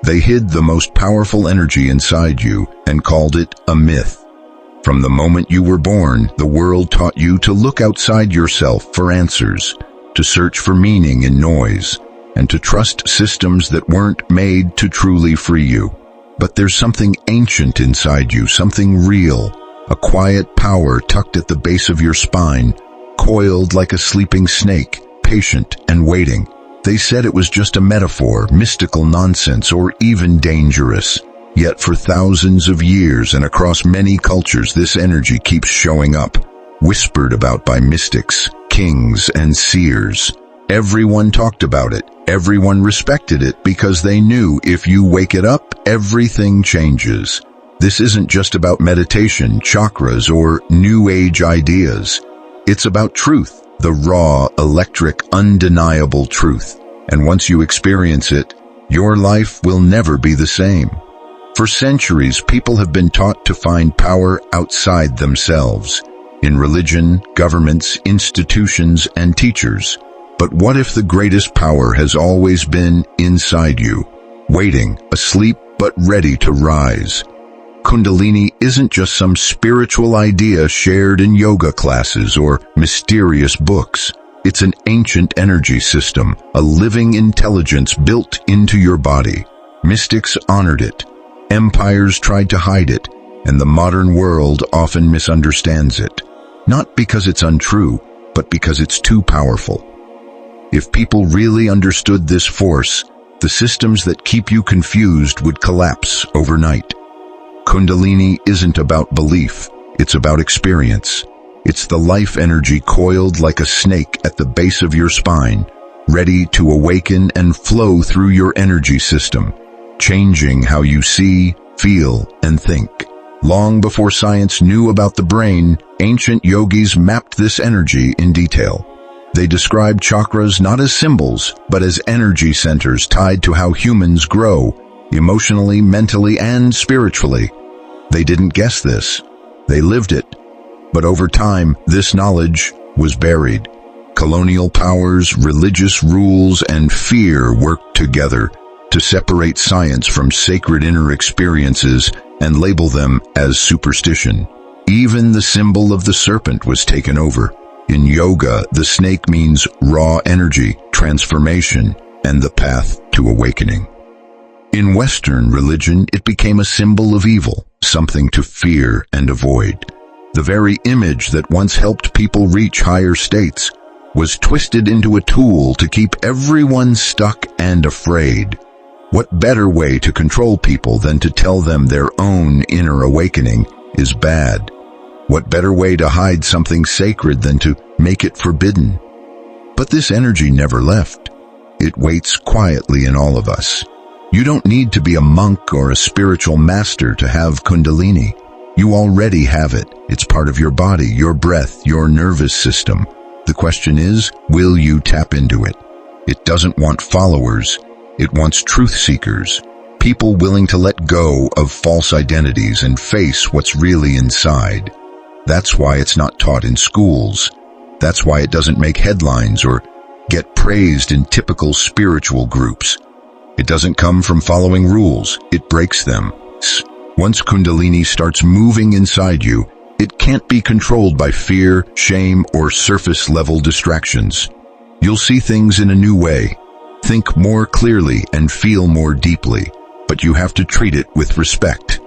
They hid the most powerful energy inside you and called it a myth. From the moment you were born, the world taught you to look outside yourself for answers, to search for meaning in noise, and to trust systems that weren't made to truly free you. But there's something ancient inside you, something real, a quiet power tucked at the base of your spine, coiled like a sleeping snake, patient and waiting. They said it was just a metaphor, mystical nonsense, or even dangerous. Yet for thousands of years and across many cultures, this energy keeps showing up, whispered about by mystics, kings, and seers. Everyone talked about it. Everyone respected it because they knew if you wake it up, everything changes. This isn't just about meditation, chakras, or new age ideas. It's about truth, the raw, electric, undeniable truth. And once you experience it, your life will never be the same. For centuries, people have been taught to find power outside themselves, in religion, governments, institutions, and teachers. But what if the greatest power has always been inside you, waiting, asleep but ready to rise? Kundalini isn't just some spiritual idea shared in yoga classes or mysterious books. It's an ancient energy system, a living intelligence built into your body. Mystics honored it. Empires tried to hide it, and the modern world often misunderstands it. Not because it's untrue, but because it's too powerful. If people really understood this force, the systems that keep you confused would collapse overnight. Kundalini isn't about belief, it's about experience. It's the life energy coiled like a snake at the base of your spine, ready to awaken and flow through your energy system, changing how you see, feel, and think. Long before science knew about the brain, ancient yogis mapped this energy in detail. They described chakras not as symbols, but as energy centers tied to how humans grow, emotionally, mentally, and spiritually. They didn't guess this. They lived it. But over time, this knowledge was buried. Colonial powers, religious rules, and fear worked together to separate science from sacred inner experiences and label them as superstition. Even the symbol of the serpent was taken over. In yoga, the snake means raw energy, transformation, and the path to awakening. In Western religion, it became a symbol of evil, something to fear and avoid. The very image that once helped people reach higher states was twisted into a tool to keep everyone stuck and afraid. What better way to control people than to tell them their own inner awakening is bad? What better way to hide something sacred than to make it forbidden? But this energy never left. It waits quietly in all of us. You don't need to be a monk or a spiritual master to have Kundalini. You already have it. It's part of your body, your breath, your nervous system. The question is, will you tap into it? It doesn't want followers. It wants truth seekers. People willing to let go of false identities and face what's really inside. That's why it's not taught in schools. That's why it doesn't make headlines or get praised in typical spiritual groups. It doesn't come from following rules. It breaks them. Once Kundalini starts moving inside you, it can't be controlled by fear, shame, or surface-level distractions. You'll see things in a new way, think more clearly, and feel more deeply, but you have to treat it with respect.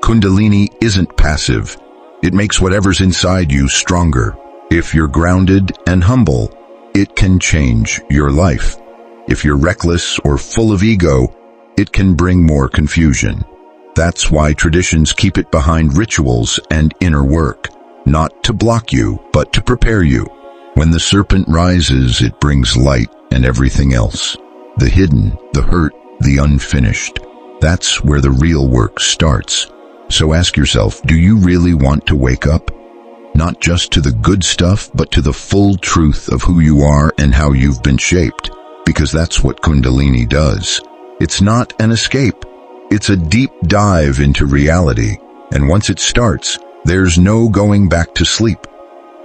Kundalini isn't passive. It makes whatever's inside you stronger. If you're grounded and humble, it can change your life. If you're reckless or full of ego, it can bring more confusion. That's why traditions keep it behind rituals and inner work, not to block you, but to prepare you. When the serpent rises, it brings light and everything else. The hidden, the hurt, the unfinished. That's where the real work starts. So ask yourself, do you really want to wake up? Not just to the good stuff, but to the full truth of who you are and how you've been shaped. Because that's what Kundalini does. It's not an escape. It's a deep dive into reality. And once it starts, there's no going back to sleep.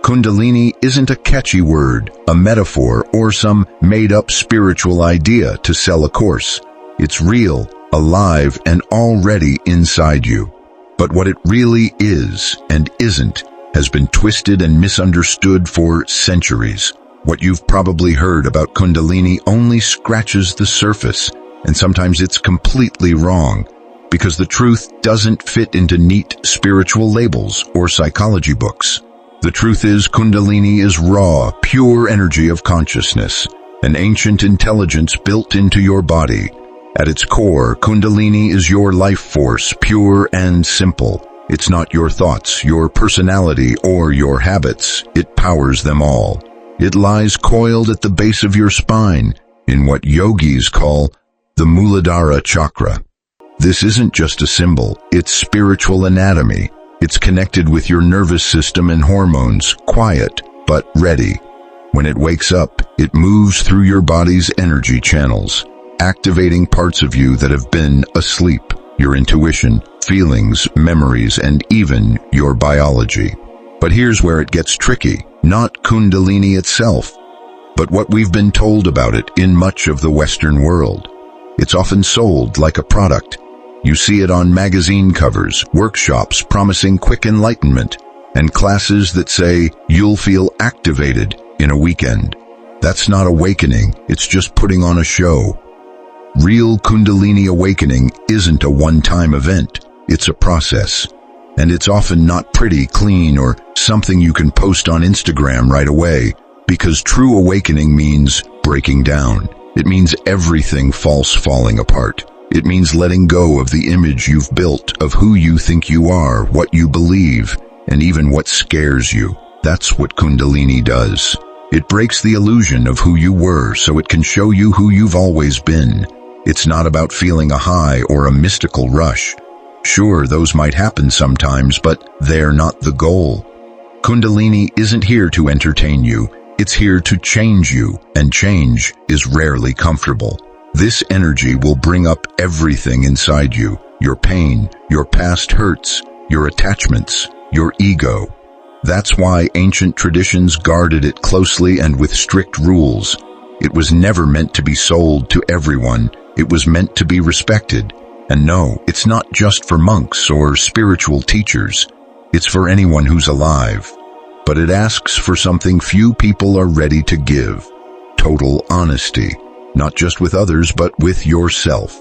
Kundalini isn't a catchy word, a metaphor, or some made-up spiritual idea to sell a course. It's real, alive, and already inside you. But what it really is and isn't has been twisted and misunderstood for centuries. What you've probably heard about Kundalini only scratches the surface, and sometimes it's completely wrong, because the truth doesn't fit into neat spiritual labels or psychology books. The truth is, Kundalini is raw, pure energy of consciousness, an ancient intelligence built into your body. At its core, Kundalini is your life force, pure and simple. It's not your thoughts, your personality, or your habits. It powers them all. It lies coiled at the base of your spine, in what yogis call the Muladhara chakra. This isn't just a symbol, it's spiritual anatomy. It's connected with your nervous system and hormones, quiet but ready. When it wakes up, it moves through your body's energy channels, activating parts of you that have been asleep, your intuition, feelings, memories, and even your biology. But here's where it gets tricky. Not Kundalini itself, but what we've been told about it in much of the Western world. It's often sold like a product. You see it on magazine covers, workshops promising quick enlightenment, and classes that say you'll feel activated in a weekend. That's not awakening, it's just putting on a show. Real Kundalini awakening isn't a one-time event, it's a process. And it's often not pretty, clean, or something you can post on Instagram right away, because true awakening means breaking down. It means everything false falling apart. It means letting go of the image you've built of who you think you are, what you believe, and even what scares you. That's what Kundalini does. It breaks the illusion of who you were so it can show you who you've always been. It's not about feeling a high or a mystical rush. Sure, those might happen sometimes, but they're not the goal. Kundalini isn't here to entertain you. It's here to change you, and change is rarely comfortable. This energy will bring up everything inside you, your pain, your past hurts, your attachments, your ego. That's why ancient traditions guarded it closely and with strict rules. It was never meant to be sold to everyone. It was meant to be respected. And no, it's not just for monks or spiritual teachers. It's for anyone who's alive. But it asks for something few people are ready to give: total honesty. Not just with others, but with yourself.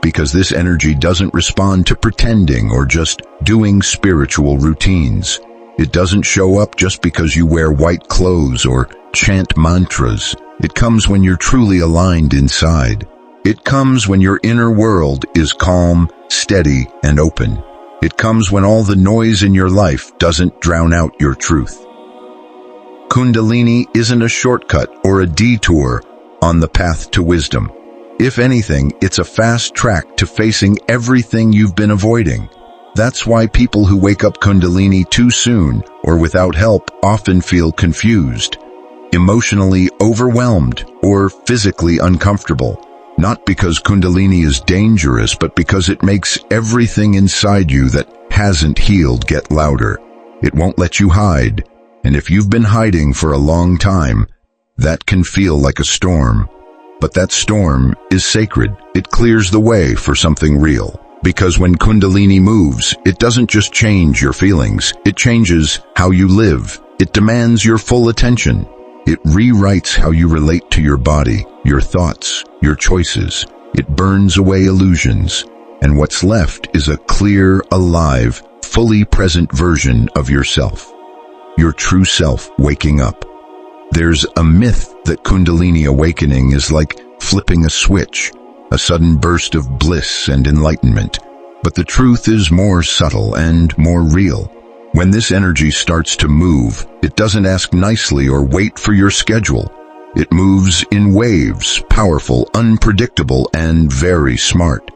Because this energy doesn't respond to pretending or just doing spiritual routines. It doesn't show up just because you wear white clothes or chant mantras. It comes when you're truly aligned inside. It comes when your inner world is calm, steady, and open. It comes when all the noise in your life doesn't drown out your truth. Kundalini isn't a shortcut or a detour on the path to wisdom. If anything, it's a fast track to facing everything you've been avoiding. That's why people who wake up Kundalini too soon or without help often feel confused, emotionally overwhelmed, or physically uncomfortable. Not because Kundalini is dangerous, but because it makes everything inside you that hasn't healed get louder. It won't let you hide, and if you've been hiding for a long time, that can feel like a storm. But that storm is sacred. It clears the way for something real. Because when Kundalini moves, it doesn't just change your feelings, it changes how you live. It demands your full attention. It rewrites how you relate to your body, your thoughts, your choices. It burns away illusions, and what's left is a clear, alive, fully present version of yourself. Your true self waking up. There's a myth that Kundalini awakening is like flipping a switch, a sudden burst of bliss and enlightenment. But the truth is more subtle and more real. When this energy starts to move, it doesn't ask nicely or wait for your schedule. It moves in waves, powerful, unpredictable, and very smart.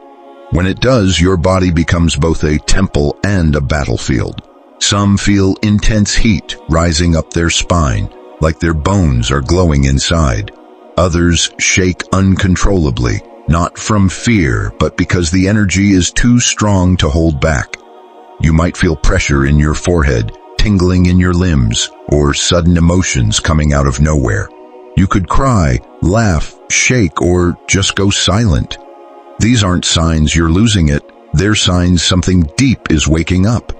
When it does, your body becomes both a temple and a battlefield. Some feel intense heat rising up their spine, like their bones are glowing inside. Others shake uncontrollably, not from fear, but because the energy is too strong to hold back. You might feel pressure in your forehead, tingling in your limbs, or sudden emotions coming out of nowhere. You could cry, laugh, shake, or just go silent. These aren't signs you're losing it, they're signs something deep is waking up.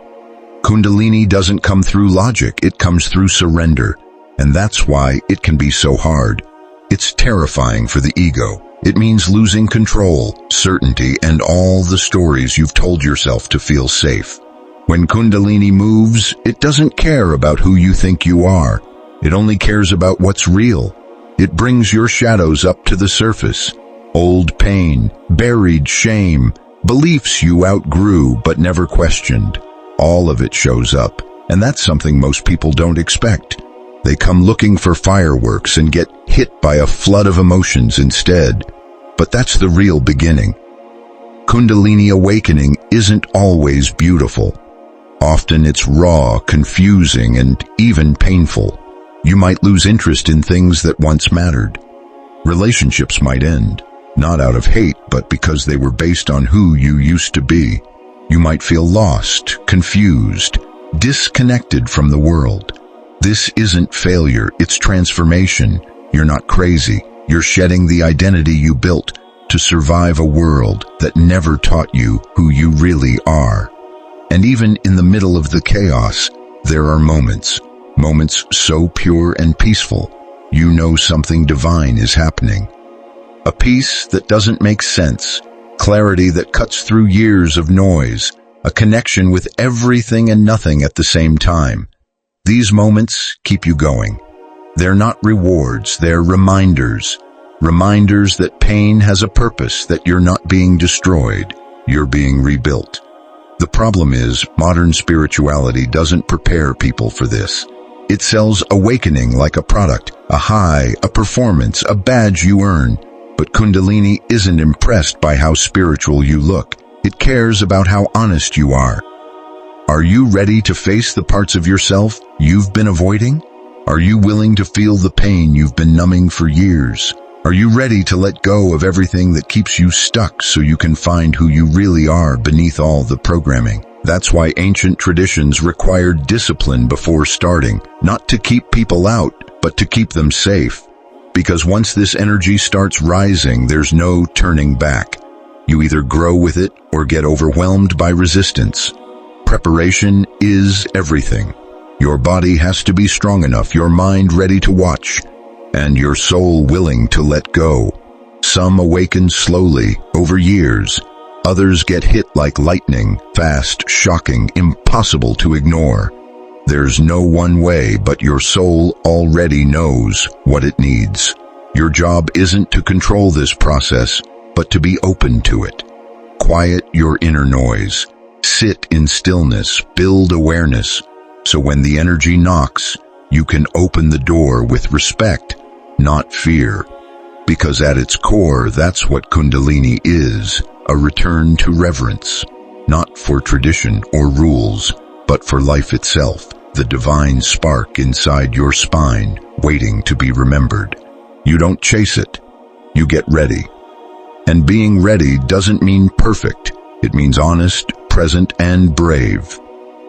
Kundalini doesn't come through logic, it comes through surrender, and that's why it can be so hard. It's terrifying for the ego. It means losing control, certainty, and all the stories you've told yourself to feel safe. When Kundalini moves, it doesn't care about who you think you are. It only cares about what's real. It brings your shadows up to the surface. Old pain, buried shame, beliefs you outgrew but never questioned. All of it shows up, and that's something most people don't expect. They come looking for fireworks and get hit by a flood of emotions instead. But that's the real beginning. Kundalini awakening isn't always beautiful. Often it's raw, confusing, and even painful. You might lose interest in things that once mattered. Relationships might end, not out of hate, but because they were based on who you used to be. You might feel lost, confused, disconnected from the world. This isn't failure, it's transformation. You're not crazy. You're shedding the identity you built to survive a world that never taught you who you really are. And even in the middle of the chaos, there are moments so pure and peaceful, you know something divine is happening. A peace that doesn't make sense, clarity that cuts through years of noise, a connection with everything and nothing at the same time. These moments keep you going. They're not rewards, they're reminders. Reminders that pain has a purpose, that you're not being destroyed, you're being rebuilt. The problem is, modern spirituality doesn't prepare people for this. It sells awakening like a product, a high, a performance, a badge you earn. But Kundalini isn't impressed by how spiritual you look. It cares about how honest you are. Are you ready to face the parts of yourself you've been avoiding? Are you willing to feel the pain you've been numbing for years? Are you ready to let go of everything that keeps you stuck so you can find who you really are beneath all the programming? That's why ancient traditions required discipline before starting, not to keep people out, but to keep them safe. Because once this energy starts rising, there's no turning back. You either grow with it or get overwhelmed by resistance. Preparation is everything. Your body has to be strong enough, your mind ready to watch, and your soul willing to let go. Some awaken slowly, over years. Others get hit like lightning, fast, shocking, impossible to ignore. There's no one way, but your soul already knows what it needs. Your job isn't to control this process, but to be open to it. Quiet your inner noise. Sit in stillness, build awareness, so when the energy knocks, you can open the door with respect, not fear. Because at its core, that's what Kundalini is, a return to reverence, not for tradition or rules, but for life itself, the divine spark inside your spine, waiting to be remembered. You don't chase it, you get ready. And being ready doesn't mean perfect, it means honest, present, and brave.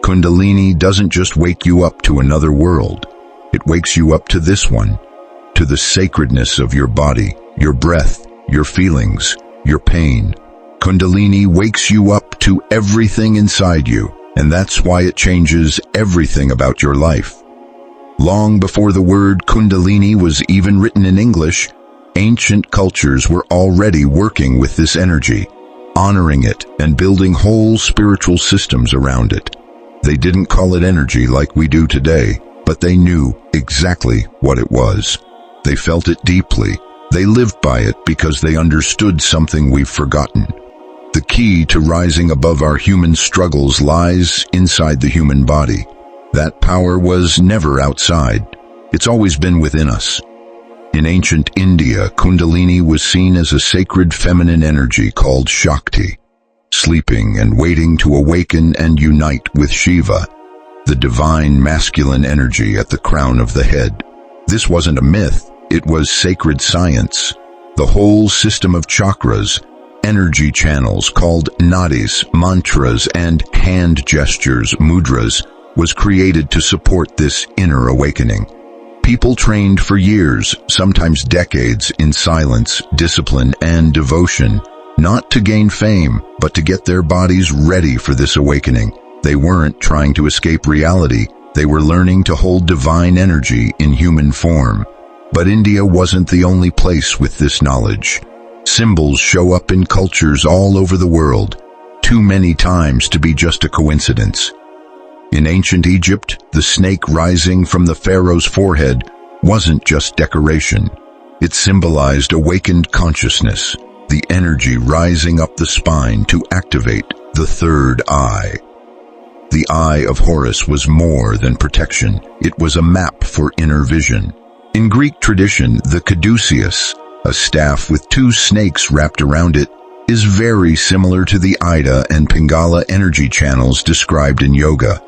Kundalini doesn't just wake you up to another world, it wakes you up to this one, to the sacredness of your body, your breath, your feelings, your pain. Kundalini wakes you up to everything inside you, and that's why it changes everything about your life. Long before the word Kundalini was even written in English, ancient cultures were already working with this energy, honoring it and building whole spiritual systems around it. They didn't call it energy like we do today, but they knew exactly what it was. They felt it deeply. They lived by it because they understood something we've forgotten. The key to rising above our human struggles lies inside the human body. That power was never outside. It's always been within us. In ancient India, Kundalini was seen as a sacred feminine energy called Shakti, sleeping and waiting to awaken and unite with Shiva, the divine masculine energy at the crown of the head. This wasn't a myth, it was sacred science. The whole system of chakras, energy channels called nadis, mantras, and hand gestures, mudras, was created to support this inner awakening. People trained for years, sometimes decades, in silence, discipline, and devotion, not to gain fame, but to get their bodies ready for this awakening. They weren't trying to escape reality. They were learning to hold divine energy in human form. But India wasn't the only place with this knowledge. Symbols show up in cultures all over the world, too many times to be just a coincidence. In ancient Egypt, the snake rising from the pharaoh's forehead wasn't just decoration. It symbolized awakened consciousness, the energy rising up the spine to activate the third eye. The eye of Horus was more than protection. It was a map for inner vision. In Greek tradition, the caduceus, a staff with two snakes wrapped around it, is very similar to the Ida and Pingala energy channels described in yoga.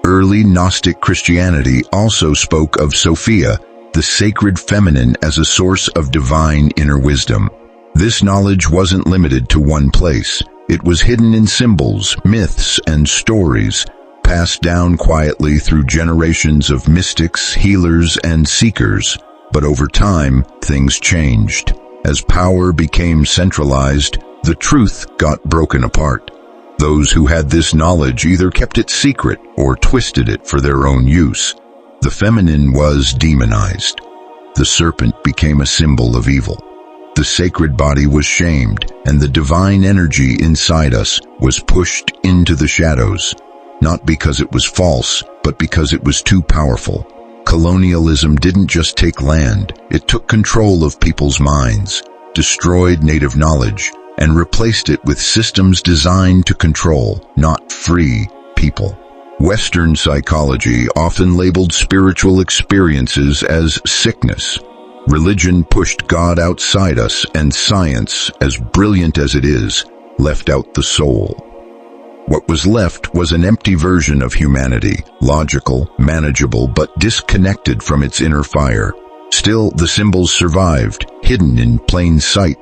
Early Gnostic Christianity also spoke of Sophia, the sacred feminine, as a source of divine inner wisdom. This knowledge wasn't limited to one place. It was hidden in symbols, myths, and stories, passed down quietly through generations of mystics, healers, and seekers. But over time, things changed. As power became centralized, the truth got broken apart. Those who had this knowledge either kept it secret or twisted it for their own use. The feminine was demonized. The serpent became a symbol of evil. The sacred body was shamed, and the divine energy inside us was pushed into the shadows, not because it was false, but because it was too powerful. Colonialism didn't just take land, it took control of people's minds, destroyed native knowledge, and replaced it with systems designed to control, not free, people. Western psychology often labeled spiritual experiences as sickness. Religion pushed God outside us, and science, as brilliant as it is, left out the soul. What was left was an empty version of humanity, logical, manageable, but disconnected from its inner fire. Still, the symbols survived, hidden in plain sight.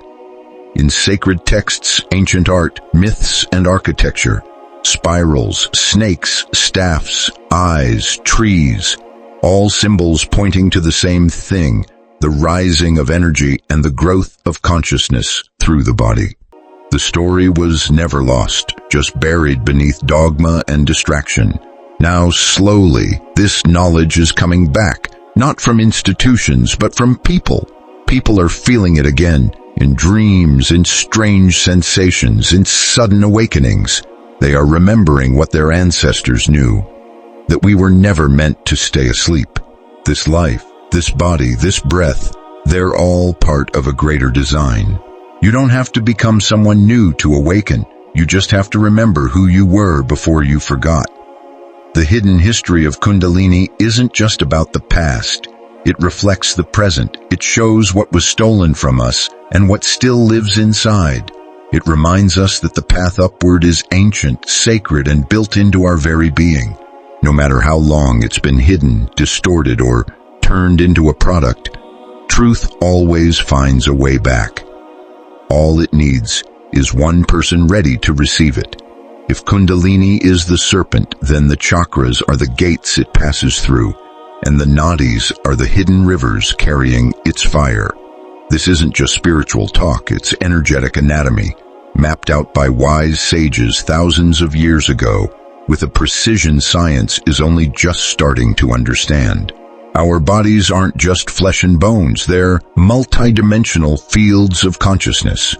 In sacred texts, ancient art, myths, and architecture, spirals, snakes, staffs, eyes, trees, all symbols pointing to the same thing, the rising of energy and the growth of consciousness through the body. The story was never lost, just buried beneath dogma and distraction. Now, slowly, this knowledge is coming back, not from institutions, but from people. People are feeling it again, in dreams, in strange sensations, in sudden awakenings. They are remembering what their ancestors knew, that we were never meant to stay asleep. This life, this body, this breath, they're all part of a greater design. You don't have to become someone new to awaken. You just have to remember who you were before you forgot. The hidden history of Kundalini isn't just about the past. It reflects the present. It shows what was stolen from us and what still lives inside. It reminds us that the path upward is ancient, sacred, and built into our very being. No matter how long it's been hidden, distorted, or turned into a product, truth always finds a way back. All it needs is one person ready to receive it. If Kundalini is the serpent, then the chakras are the gates it passes through, and the nadis are the hidden rivers carrying its fire. This isn't just spiritual talk, it's energetic anatomy, mapped out by wise sages thousands of years ago, with a precision science is only just starting to understand. Our bodies aren't just flesh and bones, they're multidimensional fields of consciousness.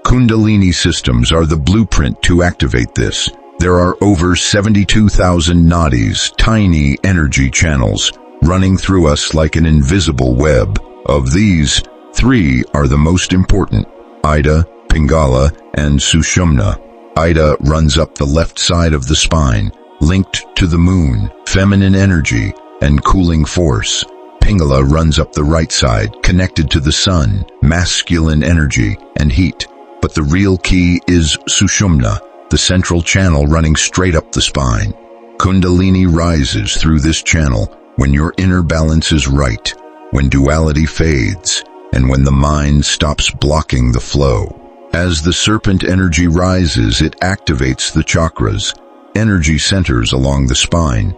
Kundalini systems are the blueprint to activate this. There are over 72,000 nadis, tiny energy channels, running through us like an invisible web. Of these, 3 are the most important: Ida, Pingala, and Sushumna. Ida runs up the left side of the spine, linked to the moon, feminine energy, and cooling force. Pingala runs up the right side, connected to the sun, masculine energy and heat. But the real key is Sushumna, the central channel running straight up the spine. Kundalini rises through this channel when your inner balance is right, when duality fades, and when the mind stops blocking the flow. As the serpent energy rises, it activates the chakras, energy centers along the spine.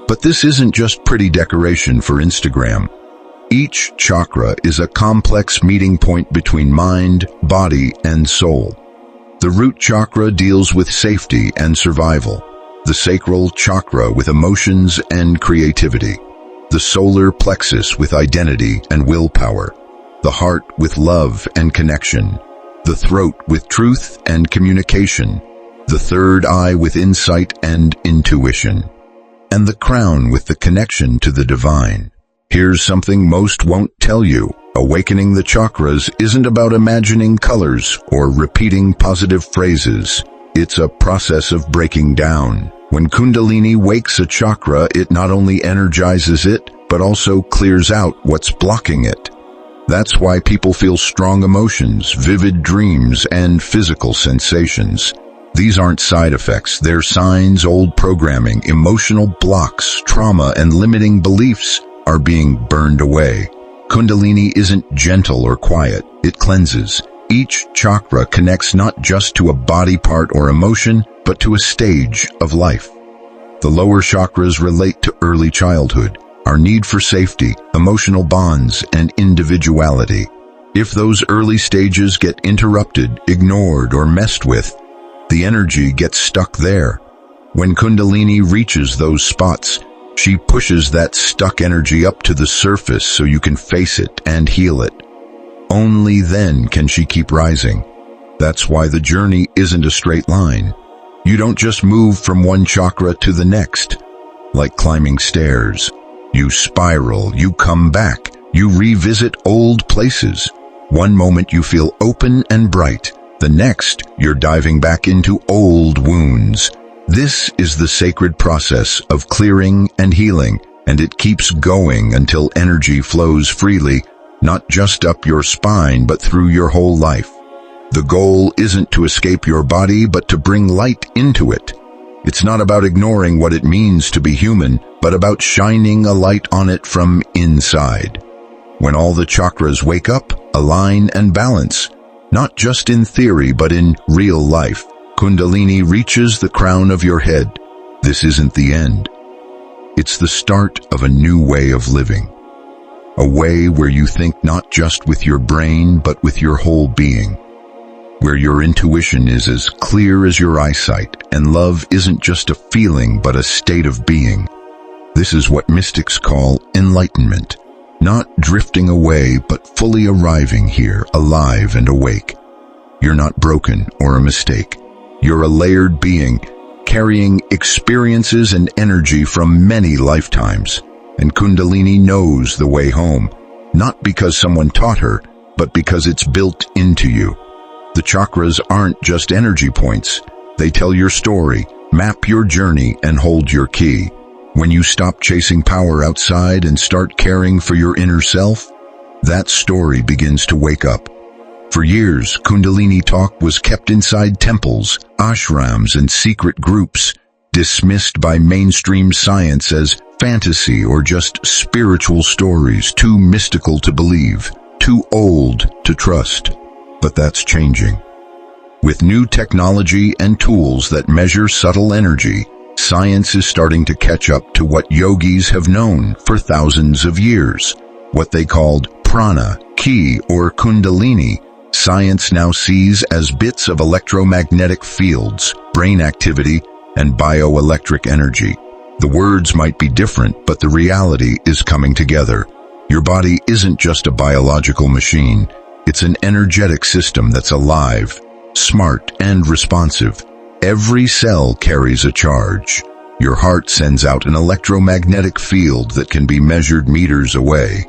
But this isn't just pretty decoration for Instagram. Each chakra is a complex meeting point between mind, body, and soul. The root chakra deals with safety and survival. The sacral chakra with emotions and creativity. The solar plexus with identity and willpower. The heart with love and connection. The throat with truth and communication. The third eye with insight and intuition. And the crown with the connection to the divine. Here's something most won't tell you. Awakening the chakras isn't about imagining colors or repeating positive phrases. It's a process of breaking down. When Kundalini wakes a chakra, it not only energizes it, but also clears out what's blocking it. That's why people feel strong emotions, vivid dreams, and physical sensations. These aren't side effects, they're signs old programming, emotional blocks, trauma, and limiting beliefs are being burned away. Kundalini isn't gentle or quiet, it cleanses. Each chakra connects not just to a body part or emotion, but to a stage of life. The lower chakras relate to early childhood, our need for safety, emotional bonds, and individuality. If those early stages get interrupted, ignored, or messed with, the energy gets stuck there. When Kundalini reaches those spots, she pushes that stuck energy up to the surface so you can face it and heal it. Only then can she keep rising. That's why the journey isn't a straight line. You don't just move from one chakra to the next. Like climbing stairs. You spiral, you come back, you revisit old places. One moment you feel open and bright. The next, you're diving back into old wounds. This is the sacred process of clearing and healing, and it keeps going until energy flows freely, not just up your spine, but through your whole life. The goal isn't to escape your body, but to bring light into it. It's not about ignoring what it means to be human, but about shining a light on it from inside. When all the chakras wake up, align, and balance, not just in theory, but in real life, Kundalini reaches the crown of your head. This isn't the end. It's the start of a new way of living. A way where you think not just with your brain, but with your whole being. Where your intuition is as clear as your eyesight, and love isn't just a feeling, but a state of being. This is what mystics call enlightenment. Not drifting away, but fully arriving here, alive and awake. You're not broken or a mistake. You're a layered being, carrying experiences and energy from many lifetimes. And Kundalini knows the way home, not because someone taught her, but because it's built into you. The chakras aren't just energy points. They tell your story, map your journey, and hold your key. When you stop chasing power outside and start caring for your inner self, that story begins to wake up. For years, Kundalini talk was kept inside temples, ashrams, and secret groups, dismissed by mainstream science as fantasy or just spiritual stories, too mystical to believe, too old to trust. But that's changing. With new technology and tools that measure subtle energy, science is starting to catch up to what yogis have known for thousands of years. What they called prana, ki, or kundalini, science now sees as bits of electromagnetic fields, brain activity, and bioelectric energy. The words might be different, but the reality is coming together. Your body isn't just a biological machine. It's an energetic system that's alive, smart, and responsive. Every cell carries a charge. Your heart sends out an electromagnetic field that can be measured meters away.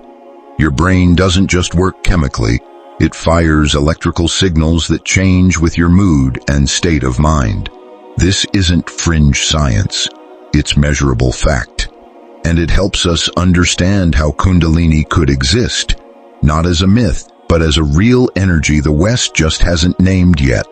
Your brain doesn't just work chemically, it fires electrical signals that change with your mood and state of mind. This isn't fringe science, it's measurable fact. And it helps us understand how Kundalini could exist, not as a myth, but as a real energy the West just hasn't named yet.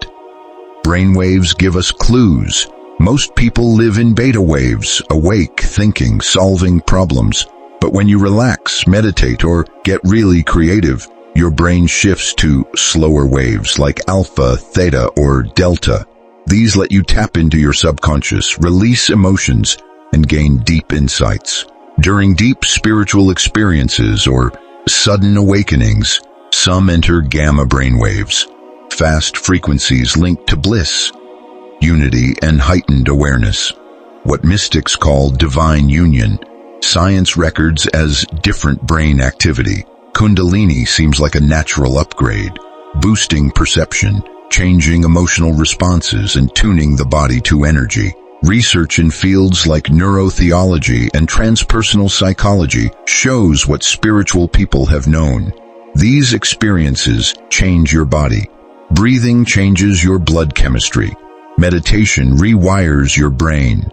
Brainwaves give us clues. Most people live in beta waves, awake, thinking, solving problems. But when you relax, meditate, or get really creative, your brain shifts to slower waves like alpha, theta, or delta. These let you tap into your subconscious, release emotions, and gain deep insights. During deep spiritual experiences or Sudden awakenings. Some enter gamma brainwaves, fast frequencies linked to bliss, unity, and heightened awareness. What mystics call divine union, science records as different brain activity. Kundalini seems like a natural upgrade, boosting perception, changing emotional responses, and tuning the body to energy. Research in fields like neurotheology and transpersonal psychology shows what spiritual people have known. These experiences change your body. Breathing changes your blood chemistry. Meditation rewires your brain.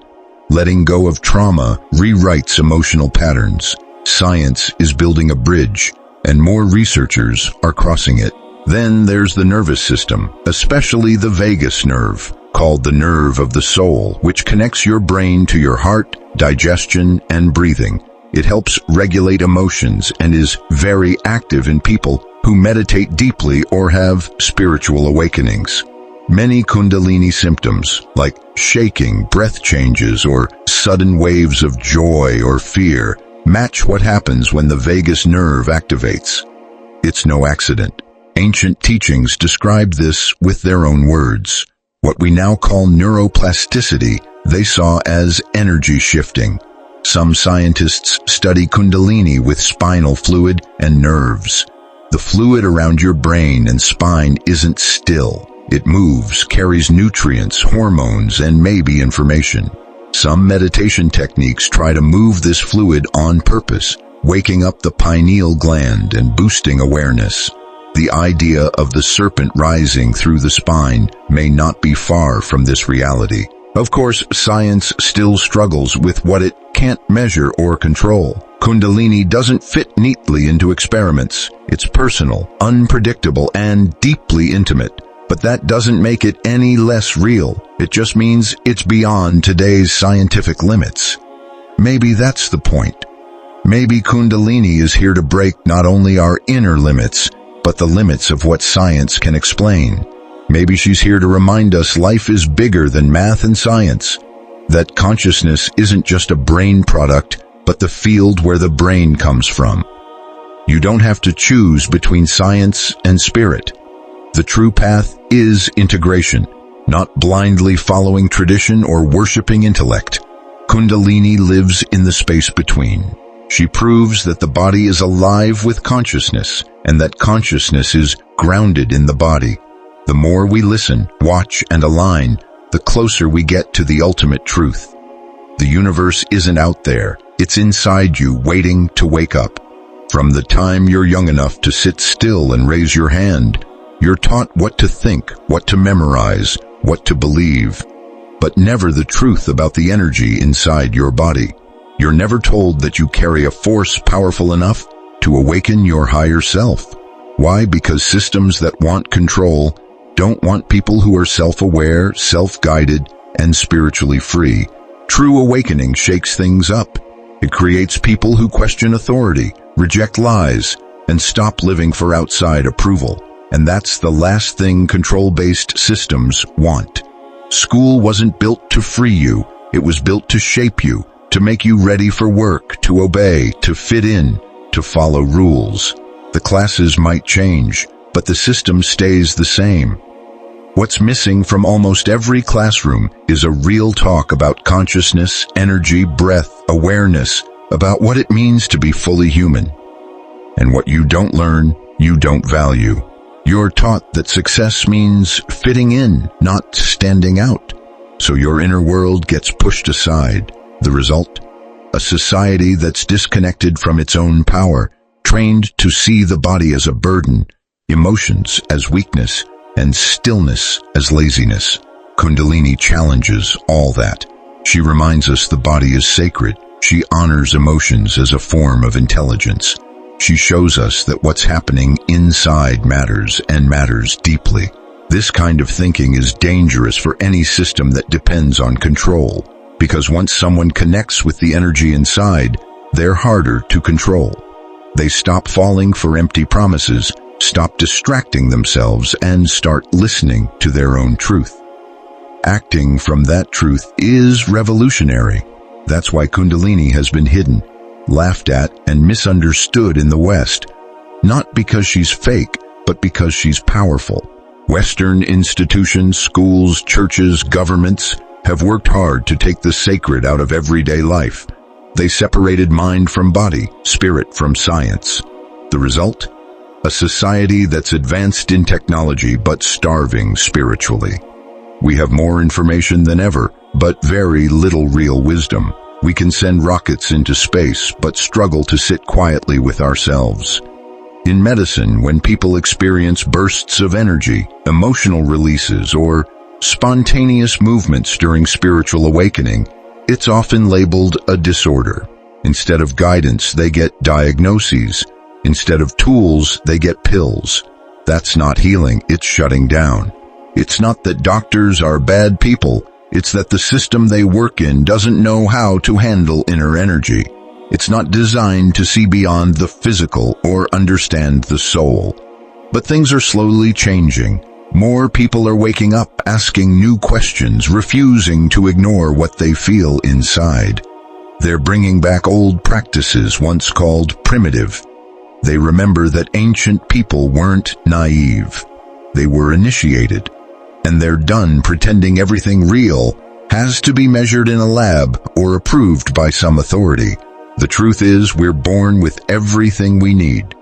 Letting go of trauma rewrites emotional patterns. Science is building a bridge, and more researchers are crossing it. Then there's the nervous system, especially the vagus nerve, called the nerve of the soul, which connects your brain to your heart, digestion, and breathing. It helps regulate emotions and is very active in people who meditate deeply or have spiritual awakenings. Many Kundalini symptoms, like shaking, breath changes, or sudden waves of joy or fear, match what happens when the vagus nerve activates. It's no accident. Ancient teachings describe this with their own words. What we now call neuroplasticity, they saw as energy shifting. Some scientists study Kundalini with spinal fluid and nerves. The fluid around your brain and spine isn't still. It moves, carries nutrients, hormones, and maybe information. Some meditation techniques try to move this fluid on purpose, waking up the pineal gland and boosting awareness. The idea of the serpent rising through the spine may not be far from this reality. Of course, science still struggles with what it can't measure or control. Kundalini doesn't fit neatly into experiments. It's personal, unpredictable, and deeply intimate. But that doesn't make it any less real. It just means it's beyond today's scientific limits. Maybe that's the point. Maybe Kundalini is here to break not only our inner limits, but the limits of what science can explain. Maybe she's here to remind us life is bigger than math and science, that consciousness isn't just a brain product, but the field where the brain comes from. You don't have to choose between science and spirit. The true path is integration, not blindly following tradition or worshiping intellect. Kundalini lives in the space between. She proves that the body is alive with consciousness, and that consciousness is grounded in the body. The more we listen, watch, and align, the closer we get to the ultimate truth. The universe isn't out there. It's inside you, waiting to wake up. From the time you're young enough to sit still and raise your hand, you're taught what to think, what to memorize, what to believe, but never the truth about the energy inside your body. You're never told that you carry a force powerful enough to awaken your higher self. Why? Because systems that want control don't want people who are self-aware, self-guided, and spiritually free. True awakening shakes things up. It creates people who question authority, reject lies, and stop living for outside approval. And that's the last thing control-based systems want. School wasn't built to free you. It was built to shape you, to make you ready for work, to obey, to fit in, to follow rules. The classes might change, but the system stays the same. What's missing from almost every classroom is a real talk about consciousness, energy, breath, awareness, about what it means to be fully human. And what you don't learn, you don't value. You're taught that success means fitting in, not standing out. So your inner world gets pushed aside. The result? A society that's disconnected from its own power, trained to see the body as a burden, emotions as weakness, and stillness as laziness. Kundalini challenges all that. She reminds us the body is sacred. She honors emotions as a form of intelligence. She shows us that what's happening inside matters, and matters deeply. This kind of thinking is dangerous for any system that depends on control, because once someone connects with the energy inside, they're harder to control. They stop falling for empty promises, stop distracting themselves, and start listening to their own truth. Acting from that truth is revolutionary. That's why Kundalini has been hidden, laughed at, and misunderstood in the West, not because she's fake, but because she's powerful. Western institutions, schools, churches, governments have worked hard to take the sacred out of everyday life. They separated mind from body, spirit from science. The result? A society that's advanced in technology but starving spiritually. We have more information than ever, but very little real wisdom. We can send rockets into space, but struggle to sit quietly with ourselves. In medicine, when people experience bursts of energy, emotional releases, or spontaneous movements during spiritual awakening, it's often labeled a disorder. Instead of guidance, they get diagnoses. Instead of tools, they get pills. That's not healing, it's shutting down. It's not that doctors are bad people, it's that the system they work in doesn't know how to handle inner energy. It's not designed to see beyond the physical or understand the soul. But things are slowly changing. More people are waking up, asking new questions, refusing to ignore what they feel inside. They're bringing back old practices once called primitive. They remember that ancient people weren't naive. They were initiated. And they're done pretending everything real has to be measured in a lab or approved by some authority. The truth is, we're born with everything we need.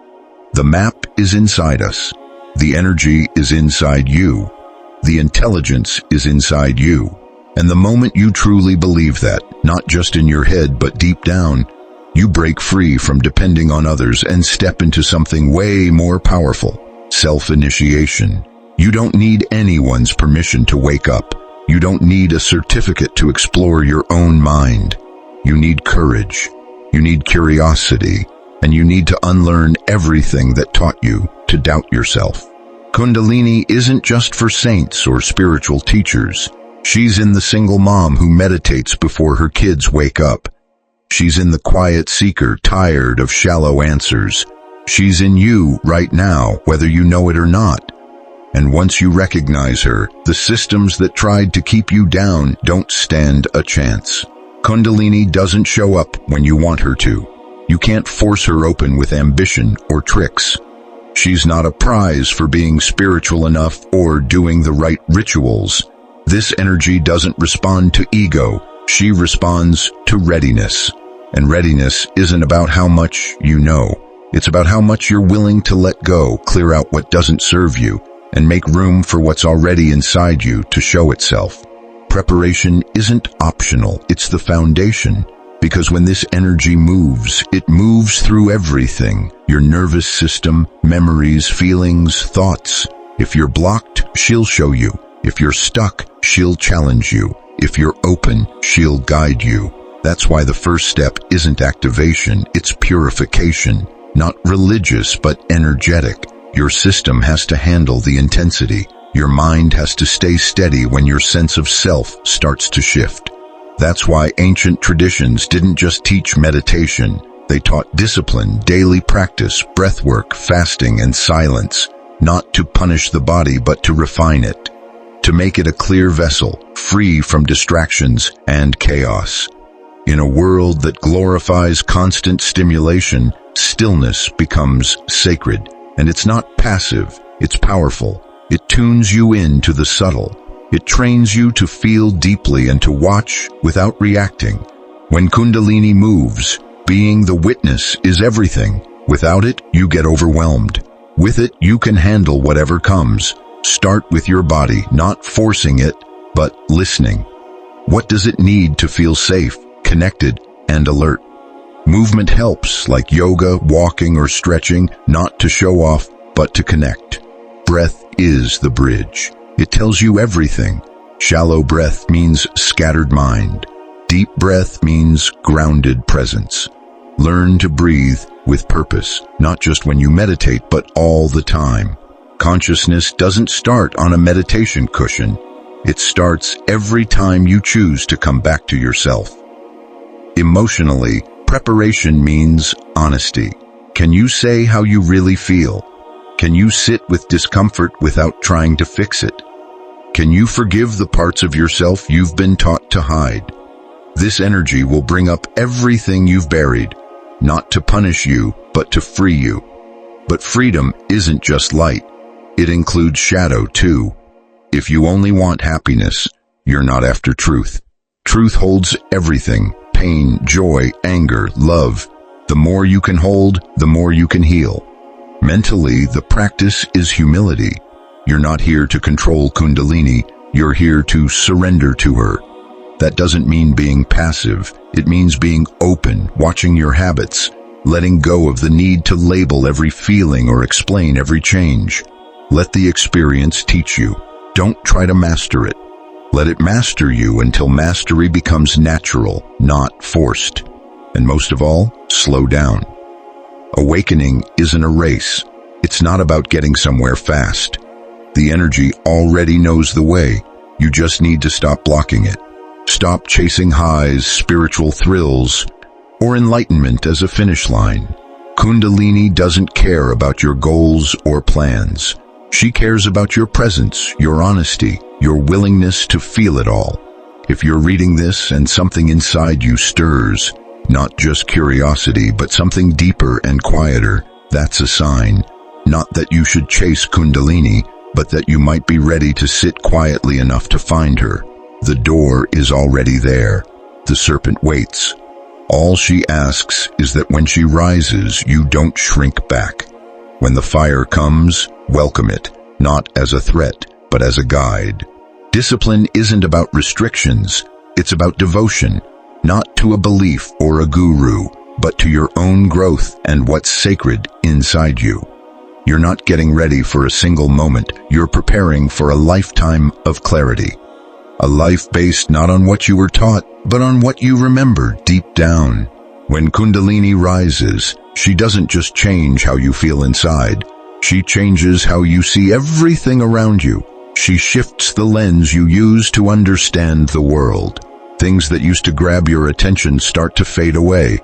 The map is inside us. The energy is inside you. The intelligence is inside you. And the moment you truly believe that, not just in your head but deep down, you break free from depending on others and step into something way more powerful: self-initiation. You don't need anyone's permission to wake up. You don't need a certificate to explore your own mind. You need courage. You need curiosity. And you need to unlearn everything that taught you to doubt yourself. Kundalini isn't just for saints or spiritual teachers. She's in the single mom who meditates before her kids wake up. She's in the quiet seeker tired of shallow answers. She's in you right now, whether you know it or not. And once you recognize her, the systems that tried to keep you down don't stand a chance. Kundalini doesn't show up when you want her to. You can't force her open with ambition or tricks. She's not a prize for being spiritual enough or doing the right rituals. This energy doesn't respond to ego. She responds to readiness. And readiness isn't about how much you know. It's about how much you're willing to let go, clear out what doesn't serve you, and make room for what's already inside you to show itself. Preparation isn't optional, it's the foundation. Because when this energy moves, it moves through everything: your nervous system, memories, feelings, thoughts. If you're blocked, she'll show you. If you're stuck, she'll challenge you. If you're open, she'll guide you. That's why the first step isn't activation, it's purification. Not religious, but energetic. Your system has to handle the intensity. Your mind has to stay steady when your sense of self starts to shift. That's why ancient traditions didn't just teach meditation. They taught discipline, daily practice, breathwork, fasting, and silence. Not to punish the body, but to refine it. To make it a clear vessel, free from distractions and chaos. In a world that glorifies constant stimulation, stillness becomes sacred. And it's not passive, it's powerful. It tunes you in to the subtle. It trains you to feel deeply and to watch without reacting. When Kundalini moves, being the witness is everything. Without it, you get overwhelmed. With it, you can handle whatever comes. Start with your body, not forcing it, but listening. What does it need to feel safe, connected, and alert? Movement helps, like yoga, walking, or stretching, not to show off, but to connect. Breath is the bridge. It tells you everything. Shallow breath means scattered mind. Deep breath means grounded presence. Learn to breathe with purpose, not just when you meditate, but all the time. Consciousness doesn't start on a meditation cushion. It starts every time you choose to come back to yourself. Emotionally, preparation means honesty. Can you say how you really feel? Can you sit with discomfort without trying to fix it? Can you forgive the parts of yourself you've been taught to hide? This energy will bring up everything you've buried, not to punish you, but to free you. But freedom isn't just light. It includes shadow too. If you only want happiness, you're not after truth. Truth holds everything: pain, joy, anger, love. The more you can hold, the more you can heal. Mentally, the practice is humility. You're not here to control Kundalini, you're here to surrender to her. That doesn't mean being passive, it means being open, watching your habits, letting go of the need to label every feeling or explain every change. Let the experience teach you. Don't try to master it. Let it master you until mastery becomes natural, not forced. And most of all, slow down. Awakening isn't a race. It's not about getting somewhere fast. The energy already knows the way. You just need to stop blocking it. Stop chasing highs, spiritual thrills, or enlightenment as a finish line. Kundalini doesn't care about your goals or plans. She cares about your presence, your honesty, your willingness to feel it all. If you're reading this and something inside you stirs, not just curiosity, but something deeper and quieter, that's a sign. Not that you should chase Kundalini, but that you might be ready to sit quietly enough to find her. The door is already there. The serpent waits. All she asks is that when she rises, you don't shrink back. When the fire comes, welcome it, not as a threat, but as a guide. Discipline isn't about restrictions, it's about devotion, not to a belief or a guru, but to your own growth and what's sacred inside you. You're not getting ready for a single moment, you're preparing for a lifetime of clarity. A life based not on what you were taught, but on what you remember deep down. When Kundalini rises, she doesn't just change how you feel inside. She changes how you see everything around you. She shifts the lens you use to understand the world. Things that used to grab your attention start to fade away.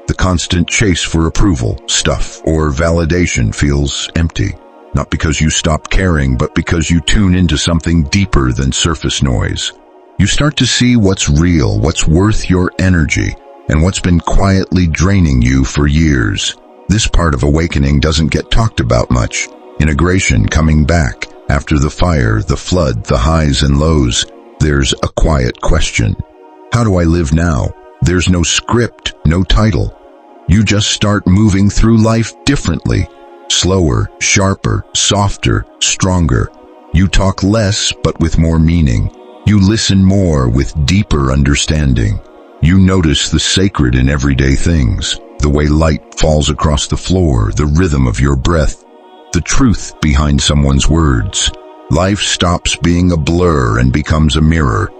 The constant chase for approval, stuff, or validation feels empty. Not because you stop caring, but because you tune into something deeper than surface noise. You start to see what's real, what's worth your energy, and what's been quietly draining you for years. This part of awakening doesn't get talked about much. Integration, coming back. After the fire, the flood, the highs and lows, there's a quiet question. How do I live now? There's no script, no title. You just start moving through life differently. Slower, sharper, softer, stronger. You talk less, but with more meaning. You listen more with deeper understanding. You notice the sacred in everyday things. The way light falls across the floor, the rhythm of your breath, the truth behind someone's words. Life stops being a blur and becomes a mirror.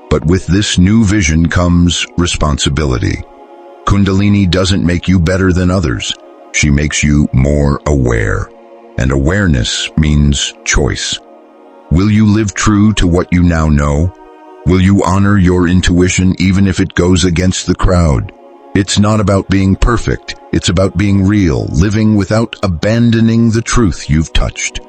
But with this new vision comes responsibility. Kundalini doesn't make you better than others. She makes you more aware. And awareness means choice. Will you live true to what you now know? Will you honor your intuition even if it goes against the crowd? It's not about being perfect. It's about being real, living without abandoning the truth you've touched.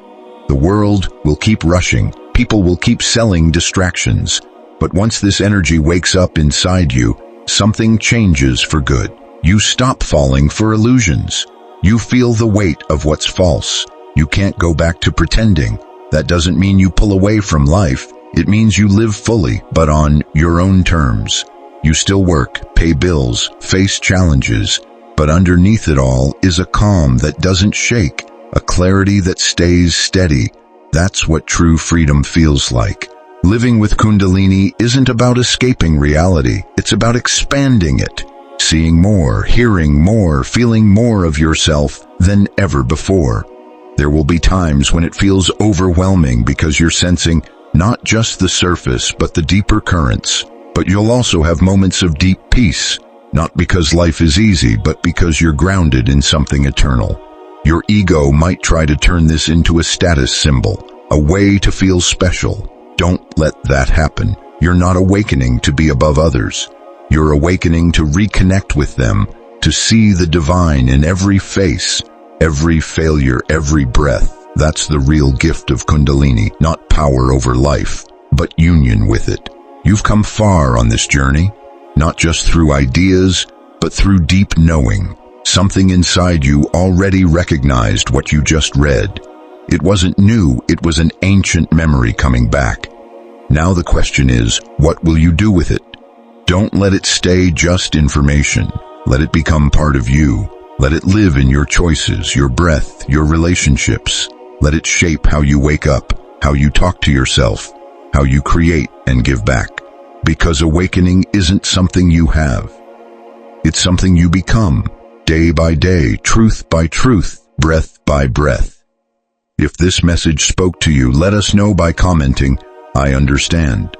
The world will keep rushing. People will keep selling distractions. But once this energy wakes up inside you, something changes for good. You stop falling for illusions. You feel the weight of what's false. You can't go back to pretending. That doesn't mean you pull away from life. It means you live fully, but on your own terms. You still work, pay bills, face challenges, but underneath it all is a calm that doesn't shake, a clarity that stays steady. That's what true freedom feels like. Living with Kundalini isn't about escaping reality. It's about expanding it, seeing more, hearing more, feeling more of yourself than ever before. There will be times when it feels overwhelming because you're sensing not just the surface, but the deeper currents. But you'll also have moments of deep peace, not because life is easy, but because you're grounded in something eternal. Your ego might try to turn this into a status symbol, a way to feel special. Don't let that happen. You're not awakening to be above others. You're awakening to reconnect with them, to see the divine in every face, every failure, every breath. That's the real gift of Kundalini, not power over life, but union with it. You've come far on this journey, not just through ideas, but through deep knowing. Something inside you already recognized what you just read. It wasn't new, it was an ancient memory coming back. Now the question is, what will you do with it? Don't let it stay just information. Let it become part of you. Let it live in your choices, your breath, your relationships. Let it shape how you wake up, how you talk to yourself, how you create and give back. Because awakening isn't something you have. It's something you become, day by day, truth by truth, breath by breath. If this message spoke to you, let us know by commenting, "I understand."